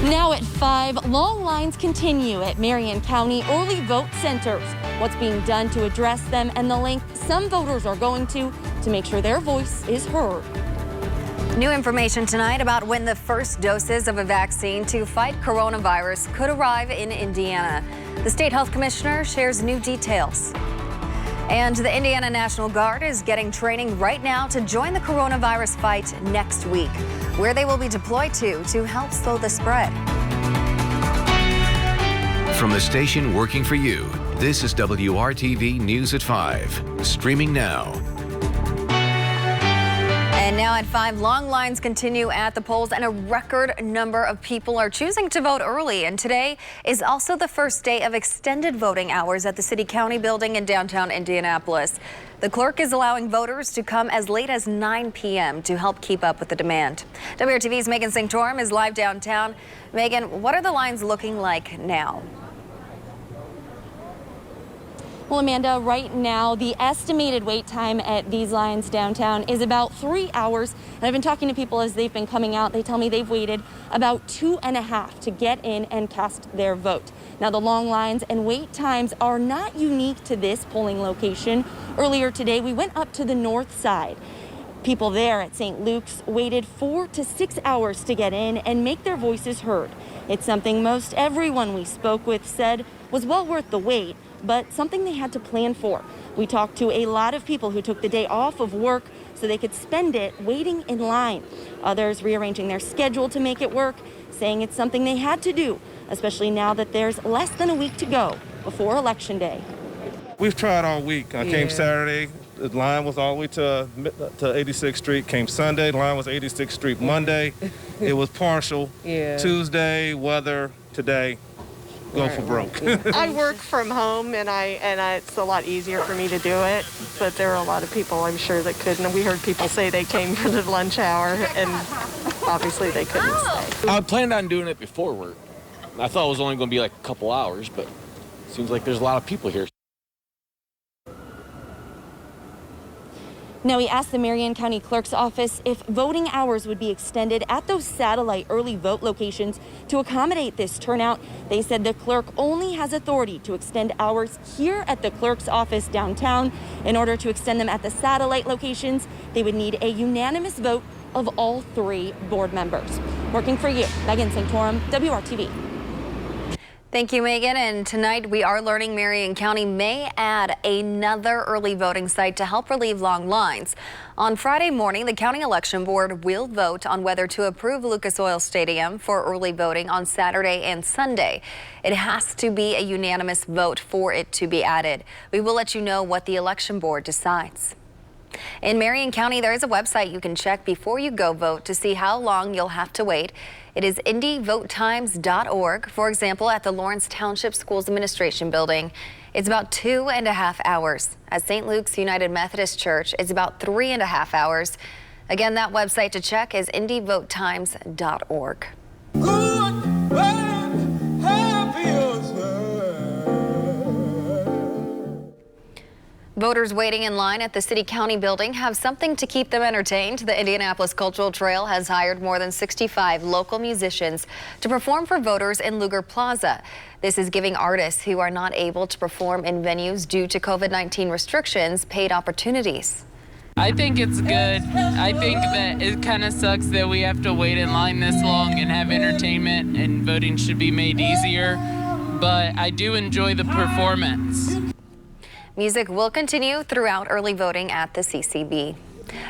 Now at 5, long lines continue at Marion County early vote centers. What's being done to address them and the length some voters are going to make sure their voice is heard. New information tonight about when the first doses of a vaccine to fight coronavirus could arrive in Indiana. The state health commissioner shares new details. And the Indiana National Guard is getting training right now to join the coronavirus fight next week, where they will be deployed to help slow the spread. From the station working for you, this is WRTV News at 5, streaming now. And now at 5, long lines continue at the polls and a record number of people are choosing to vote early. And today is also the first day of extended voting hours at the City County building in downtown Indianapolis. The clerk is allowing voters to come as late as 9 p.m. to help keep up with the demand. WRTV's Megan Sanctorum is live downtown. Megan, what are the lines looking like now? Well, Amanda, right now, the estimated wait time at these lines downtown is about 3 hours. And I've been talking to people as they've been coming out. They tell me they've waited about 2.5 to get in and cast their vote. Now, the long lines and wait times are not unique to this polling location. Earlier today, we went up to the north side. People there at St. Luke's waited 4 to 6 hours to get in and make their voices heard. It's something most everyone we spoke with said was well worth the wait, but something they had to plan for. We talked to a lot of people who took the day off of work so they could spend it waiting in line. Others rearranging their schedule to make it work, saying it's something they had to do, especially now that there's less than a week to go before Election Day. We've tried all week. I came Saturday, the line was all the way to 86th Street. Came Sunday, the line was 86th Street. Monday, it was partial. Tuesday, weather. Today, go for broke. I work from home, and it's a lot easier for me to do it. But there are a lot of people, I'm sure, that couldn't. We heard people say they came for the lunch hour, and obviously they couldn't stay. I planned on doing it before work. I thought it was only going to be like a couple hours, but it seems like there's a lot of people here. Now, we asked the Marion County Clerk's office if voting hours would be extended at those satellite early vote locations to accommodate this turnout. They said the clerk only has authority to extend hours here at the clerk's office downtown. In order to extend them at the satellite locations, they would need a unanimous vote of all 3 board members. Working for you, Megan Sanctorum, WRTV. Thank you, Megan. And tonight we are learning Marion County may add another early voting site to help relieve long lines. On Friday morning, the county election board will vote on whether to approve Lucas Oil Stadium for early voting on Saturday and Sunday. It has to be a unanimous vote for it to be added. We will let you know what the election board decides. In Marion County, there is a website you can check before you go vote to see how long you'll have to wait. It is indyvotetimes.org. For example, at the Lawrence Township Schools Administration Building, it's about 2.5 hours. At St. Luke's United Methodist Church, it's about 3.5 hours. Again, that website to check is indyvotetimes.org. Voters waiting in line at the City County building have something to keep them entertained. The Indianapolis Cultural Trail has hired more than 65 local musicians to perform for voters in Lugar Plaza. This is giving artists who are not able to perform in venues due to COVID-19 restrictions paid opportunities. I think it's good. I think that it kind of sucks that we have to wait in line this long and have entertainment, and voting should be made easier. But I do enjoy the performance. Music will continue throughout early voting at the CCB.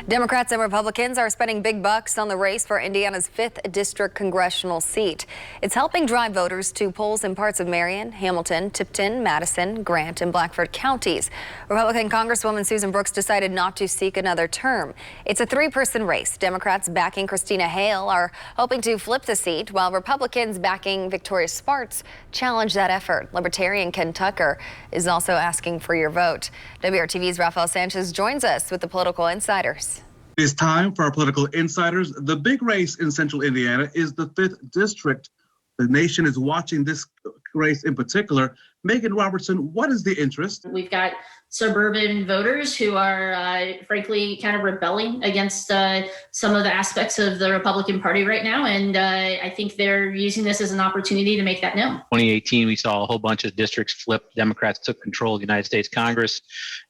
Democrats and Republicans are spending big bucks on the race for Indiana's 5th District congressional seat. It's helping drive voters to polls in parts of Marion, Hamilton, Tipton, Madison, Grant, and Blackford counties. Republican Congresswoman Susan Brooks decided not to seek another term. It's a 3-person race. Democrats backing Christina Hale are hoping to flip the seat, while Republicans backing Victoria Spartz challenge that effort. Libertarian Ken Tucker is also asking for your vote. WRTV's Rafael Sanchez joins us with the Political Insider. It is time for our Political Insiders. The big race in central Indiana is the 5th District. The nation is watching this race in particular Megan Robertson, what is the interest? We've got suburban voters who are, frankly, kind of rebelling against some of the aspects of the Republican Party right now. And I think they're using this as an opportunity to make that known. 2018, we saw a whole bunch of districts flip. Democrats took control of the United States Congress.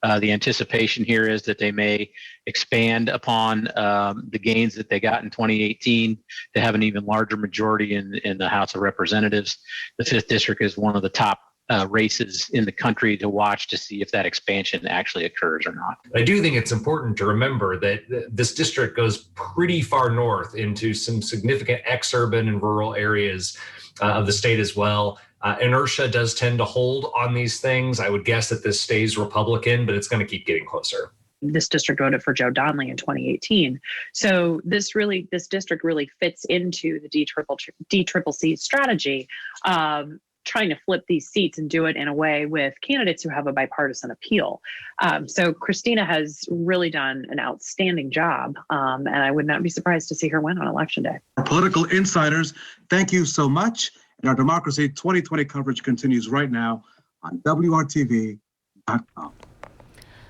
The anticipation here is that they may expand upon the gains that they got in 2018 to have an even larger majority in the House of Representatives. The 5th District is one of the top races in the country to watch to see if that expansion actually occurs or not. I do think it's important to remember that this district goes pretty far north into some significant ex-urban and rural areas of the state as well. Inertia does tend to hold on these things. I would guess that this stays Republican, but it's going to keep getting closer. This district voted for Joe Donnelly in 2018. So this district really fits into the DCCC strategy of trying to flip these seats and do it in a way with candidates who have a bipartisan appeal. So Christina has really done an outstanding job, and I would not be surprised to see her win on Election Day. Our political insiders, thank you so much. And our Democracy 2020 coverage continues right now on WRTV.com.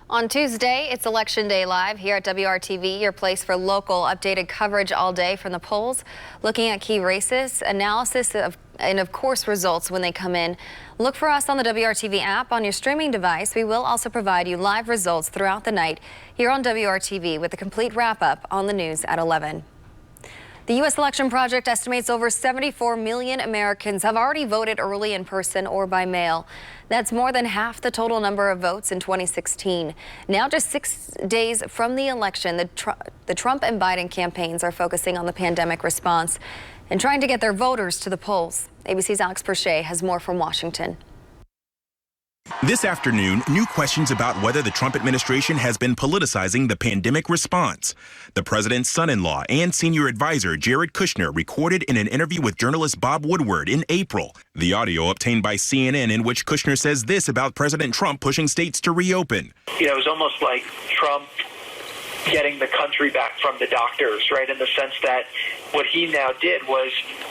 On Tuesday, it's Election Day Live here at WRTV, your place for local updated coverage all day from the polls, looking at key races, analysis and of course results when they come in. Look for us on the WRTV app on your streaming device. We will also provide you live results throughout the night here on WRTV with a complete wrap-up on the news at 11. The U.S. Election Project estimates over 74 million Americans have already voted early in person or by mail. That's more than half the total number of votes in 2016. Now, just 6 days from the election, the Trump and Biden campaigns are focusing on the pandemic response and trying to get their voters to the polls. ABC's Alex Perche has more from Washington. This afternoon, new questions about whether the Trump administration has been politicizing the pandemic response. The president's son-in-law and senior advisor Jared Kushner recorded in an interview with journalist Bob Woodward in April. The audio obtained by CNN in which Kushner says this about President Trump pushing states to reopen. You know, it was almost like Trump getting the country back from the doctors, right? In the sense that what he now did was,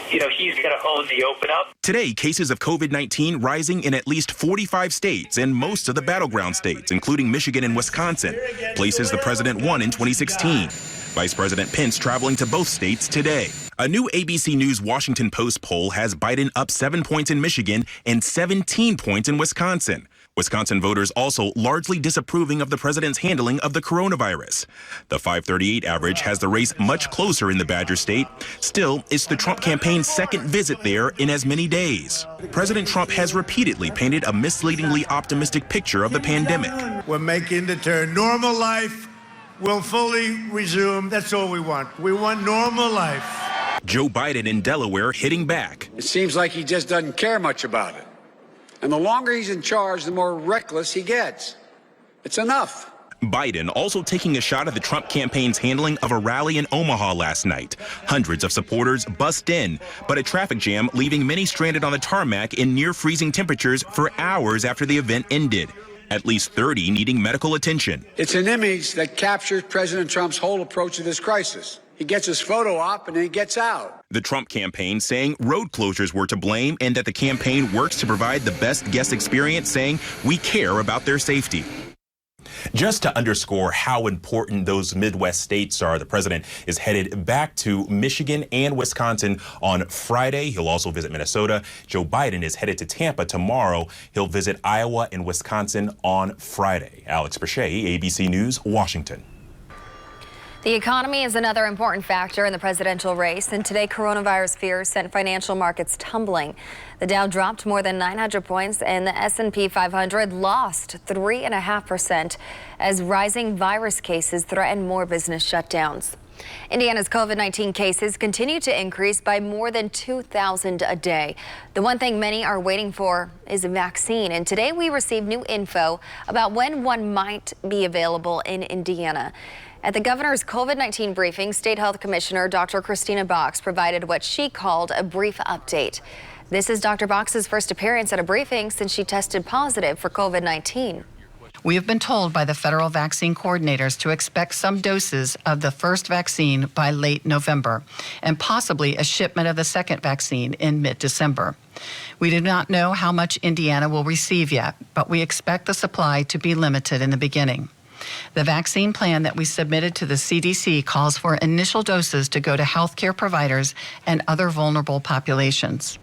you know, he's going to own the open up. Today, cases of COVID-19 rising in at least 45 states and most of the battleground states, including Michigan and Wisconsin, places the president won in 2016. Vice President Pence traveling to both states today. A new ABC News Washington Post poll has Biden up 7 points in Michigan and 17 points in Wisconsin. Wisconsin voters also largely disapproving of the president's handling of the coronavirus. The 538 average has the race much closer in the Badger State. Still, it's the Trump campaign's second visit there in as many days. President Trump has repeatedly painted a misleadingly optimistic picture of the pandemic. We're making the turn. Normal life will fully resume. That's all we want. We want normal life. Joe Biden in Delaware hitting back. It seems like he just doesn't care much about it. And the longer he's in charge, the more reckless he gets. It's enough. Biden also taking a shot at the Trump campaign's handling of a rally in Omaha last night. Hundreds of supporters bussed in, but a traffic jam leaving many stranded on the tarmac in near freezing temperatures for hours after the event ended. At least 30 needing medical attention. It's an image that captures President Trump's whole approach to this crisis. He gets his photo op and then he gets out. The Trump campaign saying road closures were to blame and that the campaign works to provide the best guest experience, saying we care about their safety. Just to underscore how important those Midwest states are, the president is headed back to Michigan and Wisconsin on Friday. He'll also visit Minnesota. Joe Biden is headed to Tampa tomorrow. He'll visit Iowa and Wisconsin on Friday. Alex Perche, ABC News, Washington. The economy is another important factor in the presidential race, and today coronavirus fears sent financial markets tumbling. The Dow dropped more than 900 points and the S&P 500 lost 3.5% as rising virus cases threaten more business shutdowns. Indiana's COVID-19 cases continue to increase by more than 2,000 a day. The one thing many are waiting for is a vaccine, and today we received new info about when one might be available in Indiana. At the governor's COVID-19 briefing, State Health Commissioner Dr. Christina Box provided what she called a brief update. This is Dr. Box's first appearance at a briefing since she tested positive for COVID-19. We have been told by the federal vaccine coordinators to expect some doses of the first vaccine by late November, and possibly a shipment of the second vaccine in mid-December. We do not know how much Indiana will receive yet, but we expect the supply to be limited in the beginning. The vaccine plan that we submitted to the CDC calls for initial doses to go to healthcare providers and other vulnerable populations.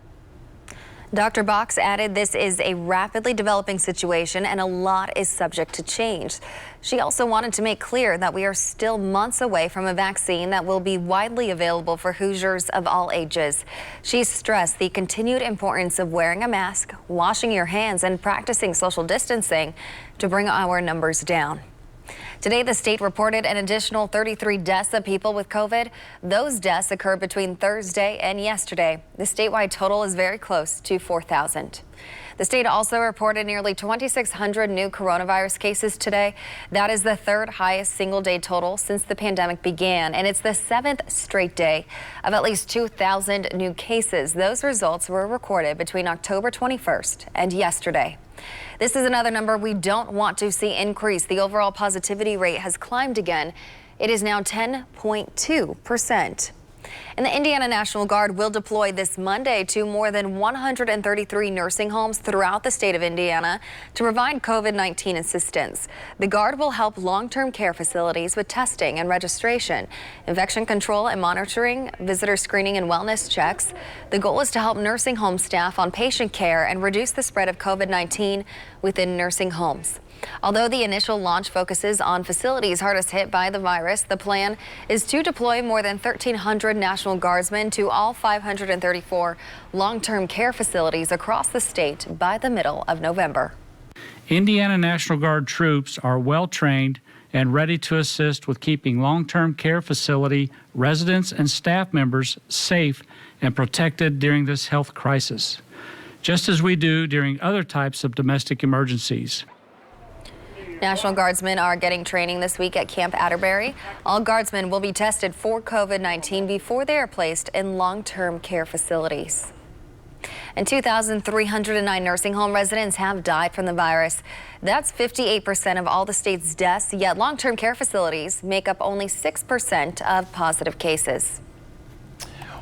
Dr. Box added this is a rapidly developing situation and a lot is subject to change. She also wanted to make clear that we are still months away from a vaccine that will be widely available for Hoosiers of all ages. She stressed the continued importance of wearing a mask, washing your hands, and practicing social distancing to bring our numbers down. Today, the state reported an additional 33 deaths of people with COVID. Those deaths occurred between Thursday and yesterday. The statewide total is very close to 4,000. The state also reported nearly 2,600 new coronavirus cases today. That is the third highest single-day total since the pandemic began, and it's the 7th straight day of at least 2,000 new cases. Those results were recorded between October 21st and yesterday. This is another number we don't want to see increase. The overall positivity rate has climbed again. It is now 10.2%. And the Indiana National Guard will deploy this Monday to more than 133 nursing homes throughout the state of Indiana to provide COVID-19 assistance. The Guard will help long-term care facilities with testing and registration, infection control and monitoring, visitor screening and wellness checks. The goal is to help nursing home staff on patient care and reduce the spread of COVID-19 within nursing homes. Although the initial launch focuses on facilities hardest hit by the virus, the plan is to deploy more than 1,300 National Guardsmen to all 534 long-term care facilities across the state by the middle of November. Indiana National Guard troops are well trained and ready to assist with keeping long-term care facility residents and staff members safe and protected during this health crisis, just as we do during other types of domestic emergencies. National Guardsmen are getting training this week at Camp Atterbury. All Guardsmen will be tested for COVID-19 before they are placed in long-term care facilities. And 2,309 nursing home residents have died from the virus. That's 58% of all the state's deaths, yet long-term care facilities make up only 6% of positive cases.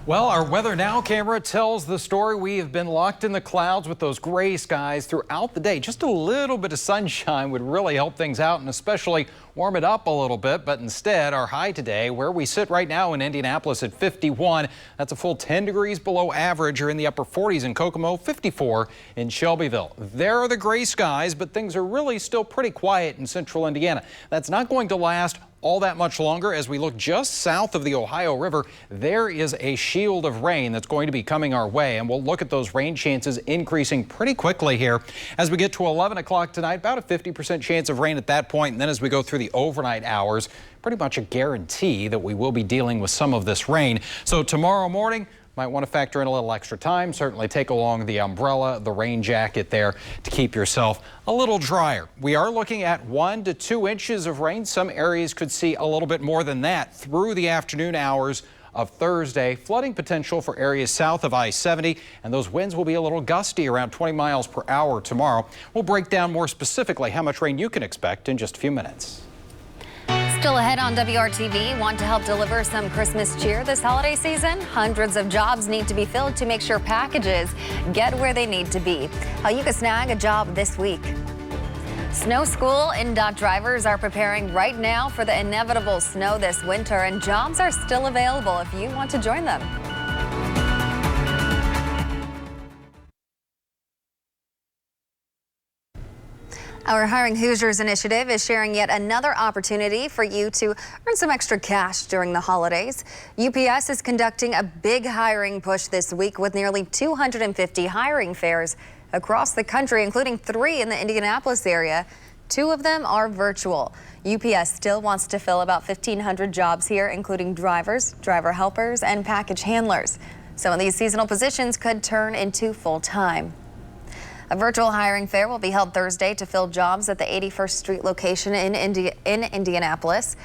Well, our Weather Now camera tells the story. We have been locked in the clouds with those gray skies throughout the day. Just a little bit of sunshine would really help things out and especially warm it up a little bit. But instead, our high today, where we sit right now in Indianapolis at 51, that's a full 10 degrees below average. Or in the upper 40s in Kokomo, 54 in Shelbyville. There are the gray skies, but things are really still pretty quiet in central Indiana. That's not going to last all that much longer. As we look just south of the Ohio River, there is a shield of rain that's going to be coming our way, and we'll look at those rain chances increasing pretty quickly here as we get to 11 o'clock tonight. About a 50% chance of rain at that point, and then as we go through the overnight hours, pretty much a guarantee that we will be dealing with some of this rain. So tomorrow morning, might want to factor in a little extra time. Certainly take along the umbrella, the rain jacket there to keep yourself a little drier. We are looking at 1 to 2 inches of rain. Some areas could see a little bit more than that through the afternoon hours of Thursday. Flooding potential for areas south of I-70, and those winds will be a little gusty, around 20 miles per hour tomorrow. We'll break down more specifically how much rain you can expect in just a few minutes. Still ahead on WRTV, want to help deliver some Christmas cheer this holiday season? Hundreds of jobs need to be filled to make sure packages get where they need to be. How you can snag a job this week. Snow school and drivers are preparing right now for the inevitable snow this winter, and jobs are still available if you want to join them. Our Hiring Hoosiers initiative is sharing yet another opportunity for you to earn some extra cash during the holidays. UPS is conducting a big hiring push this week with nearly 250 hiring fairs across the country, including 3 in the Indianapolis area. 2 of them are virtual. UPS still wants to fill about 1,500 jobs here, including drivers, driver helpers, and package handlers. Some of these seasonal positions could turn into full-time. A virtual hiring fair will be held Thursday to fill jobs at the 81st Street location in Indianapolis.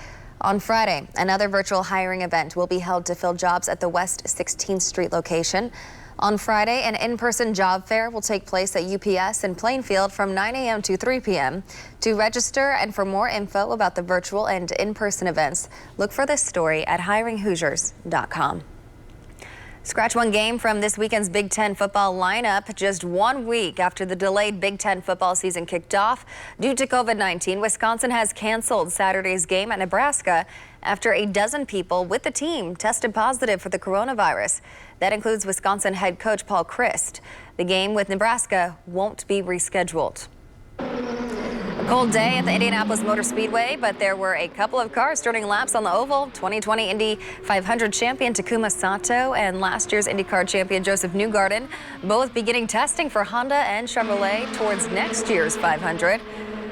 On Friday, another virtual hiring event will be held to fill jobs at the West 16th Street location. On Friday, an in-person job fair will take place at UPS in Plainfield from 9 a.m. to 3 p.m. To register and for more info about the virtual and in-person events, look for this story at hiringhoosiers.com. Scratch one game from this weekend's Big Ten football lineup. Just 1 week after the delayed Big Ten football season kicked off due to COVID-19, Wisconsin has canceled Saturday's game at Nebraska after a dozen people with the team tested positive for the coronavirus. That includes Wisconsin head coach Paul Chryst. The game with Nebraska won't be rescheduled. A cold day at the Indianapolis Motor Speedway, but there were a couple of cars turning laps on the oval. 2020 Indy 500 champion Takuma Sato and last year's IndyCar champion Joseph Newgarden both beginning testing for Honda and Chevrolet towards next year's 500.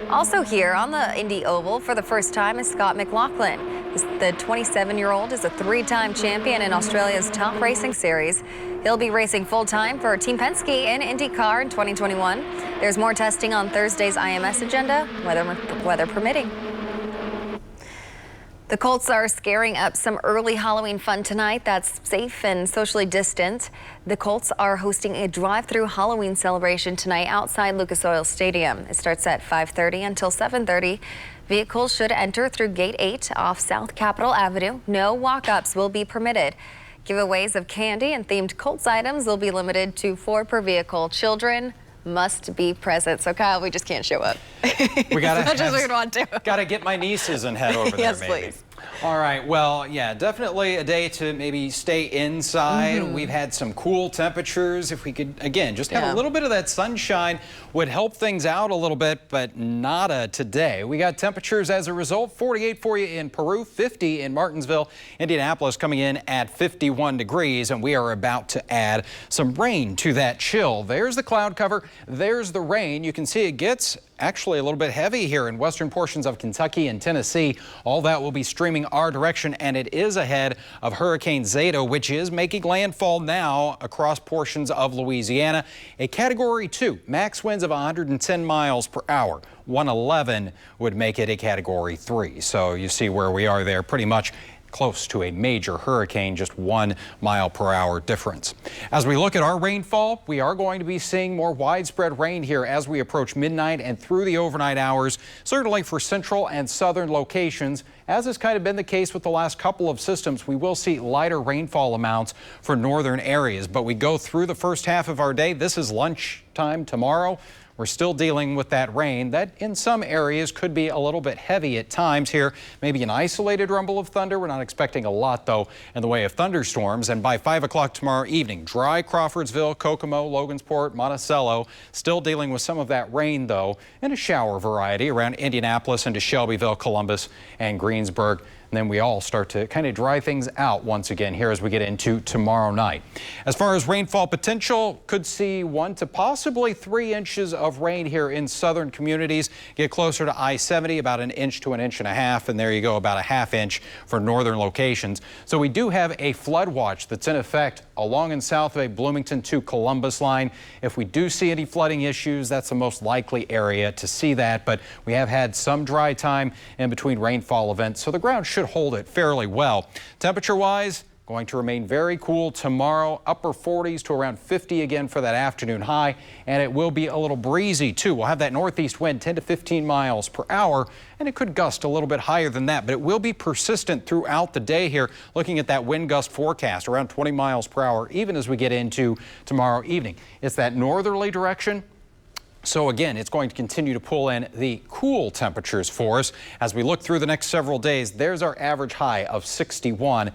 Also here on the Indy Oval for the first time is Scott McLaughlin. The 27-year-old is a three-time champion in Australia's top racing series. He'll be racing full-time for Team Penske in IndyCar in 2021. There's more testing on Thursday's IMS agenda, weather permitting. The Colts are scaring up some early Halloween fun tonight that's safe and socially distant. The Colts are hosting a drive-through Halloween celebration tonight outside Lucas Oil Stadium. It starts at 5:30 until 7:30. Vehicles should enter through Gate 8 off South Capitol Avenue. No walk-ups will be permitted. Giveaways of candy and themed Colts items will be limited to 4 per vehicle. Children must be present. So Kyle, we just can't show up. We gotta as much as we'd want to. Gotta get my nieces and head over there. Yes, maybe. please. All right, well, yeah, definitely a day to maybe stay inside. We've had some cool temperatures. If we could, again, just have a little bit of that sunshine would help things out a little bit, but nada today. We got temperatures as a result, 48 for you in Peru, 50 in Martinsville, Indianapolis coming in at 51 degrees, and we are about to add some rain to that chill. There's the cloud cover, there's the rain. You can see it gets actually a little bit heavy here in western portions of Kentucky and Tennessee. All that will be streaming our direction, and it is ahead of Hurricane Zeta, which is making landfall now across portions of Louisiana. A Category 2, max winds of 110 miles per hour. 111 would make it a Category 3. So you see where we are there, pretty much close to a major hurricane, just 1 mile per hour difference. As we look at our rainfall, we are going to be seeing more widespread rain here as we approach midnight and through the overnight hours, certainly for central and southern locations. As has kind of been the case with the last couple of systems, we will see lighter rainfall amounts for northern areas, but we go through the first half of our day. This is lunchtime tomorrow. We're still dealing with that rain that in some areas could be a little bit heavy at times here. Maybe an isolated rumble of thunder. We're not expecting a lot, though, in the way of thunderstorms. And by 5 o'clock tomorrow evening, dry Crawfordsville, Kokomo, Logansport, Monticello. Still dealing with some of that rain, though, and a shower variety around Indianapolis into Shelbyville, Columbus, and Greensburg. And then we all start to kind of dry things out once again here as we get into tomorrow night. As far as rainfall potential, could see 1 to possibly 3 inches of rain here in southern communities. Get closer to I-70, about 1 inch to 1.5 inches, and there you go, about a 1/2 inch for northern locations. So we do have a flood watch that's in effect along in South Bay, Bloomington to Columbus line. If we do see any flooding issues, that's the most likely area to see that. But we have had some dry time in between rainfall events, so the ground should hold it fairly well. Temperature-wise, going to remain very cool tomorrow, upper 40s to around 50 again for that afternoon high, and it will be a little breezy too. We'll have that northeast wind 10 to 15 miles per hour, and it could gust a little bit higher than that, but it will be persistent throughout the day here. Looking at that wind gust forecast, around 20 miles per hour, even as we get into tomorrow evening. It's that northerly direction. So again, it's going to continue to pull in the cool temperatures for us. As we look through the next several days, there's our average high of 61.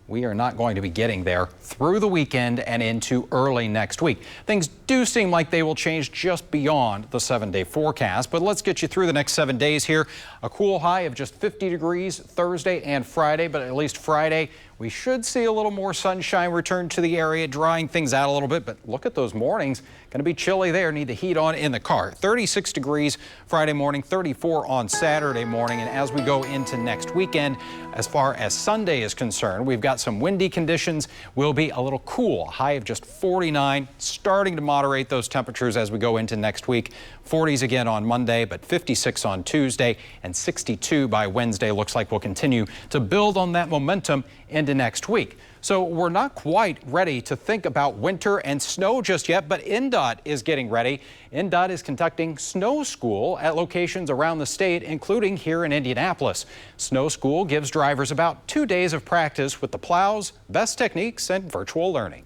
We are not going to be getting there through the weekend and into early next week. Things do seem like they will change just beyond the 7-day forecast, but let's get you through the next 7 days here. A cool high of just 50 degrees Thursday and Friday, but at least Friday, we should see a little more sunshine return to the area, drying things out a little bit, but look at those mornings. Going to be chilly there. Need the heat on in the car. 36 degrees Friday morning, 34 on Saturday morning. And as we go into next weekend, as far as Sunday is concerned, we've got some windy conditions. Will be a little cool, a high of just 49, starting to moderate those temperatures as we go into next week. 40s again on Monday, but 56 on Tuesday and 62 by Wednesday. Looks like we'll continue to build on that momentum into into next week. So we're not quite ready to think about winter and snow just yet, but INDOT is getting ready. INDOT is conducting Snow School at locations around the state, including here in Indianapolis. Snow School gives drivers about 2 days of practice with the plows, best techniques, and virtual learning.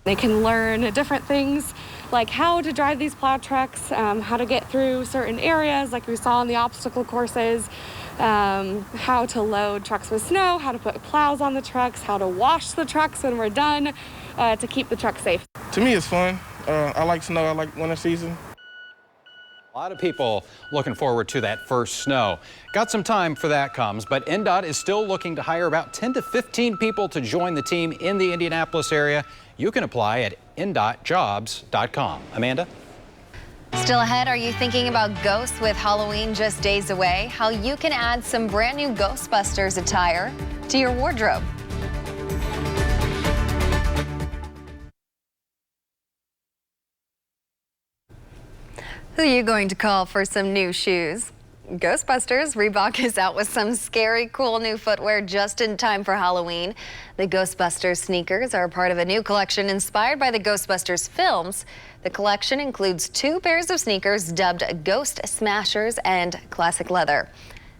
They can learn different things like how to drive these plow trucks, how to get through certain areas like we saw in the obstacle courses, how to load trucks with snow, how to put plows on the trucks, how to wash the trucks when we're done to keep the truck safe. To me, it's fun. I like snow. I like winter season. A lot of people looking forward to that first snow. Got some time for that comes, but INDOT is still looking to hire about 10 to 15 people to join the team in the Indianapolis area. You can apply at indotjobs.com. Amanda? Still ahead, are you thinking about ghosts with Halloween just days away? How you can add some brand new Ghostbusters attire to your wardrobe. Who are you going to call for some new shoes? Ghostbusters. Reebok is out with some scary, cool new footwear just in time for Halloween. The Ghostbusters sneakers are part of a new collection inspired by the Ghostbusters films. The collection includes 2 pairs of sneakers dubbed Ghost Smashers and Classic Leather.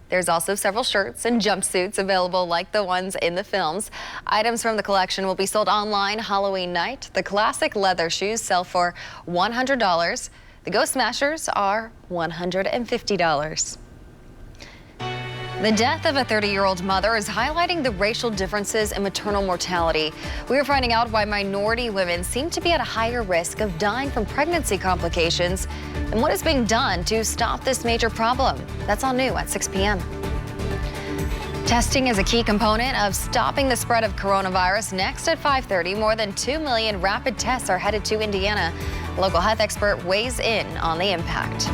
There's also several shirts and jumpsuits available like the ones in the films. Items from the collection will be sold online Halloween night. The Classic Leather shoes sell for $100. The Ghost Smashers are $150. The death of a 30-year-old mother is highlighting the racial differences in maternal mortality. We are finding out why minority women seem to be at a higher risk of dying from pregnancy complications and what is being done to stop this major problem. That's all new at 6 p.m. Testing is a key component of stopping the spread of coronavirus. Next at 5:30, more than 2 million rapid tests are headed to Indiana. A local health expert weighs in on the impact.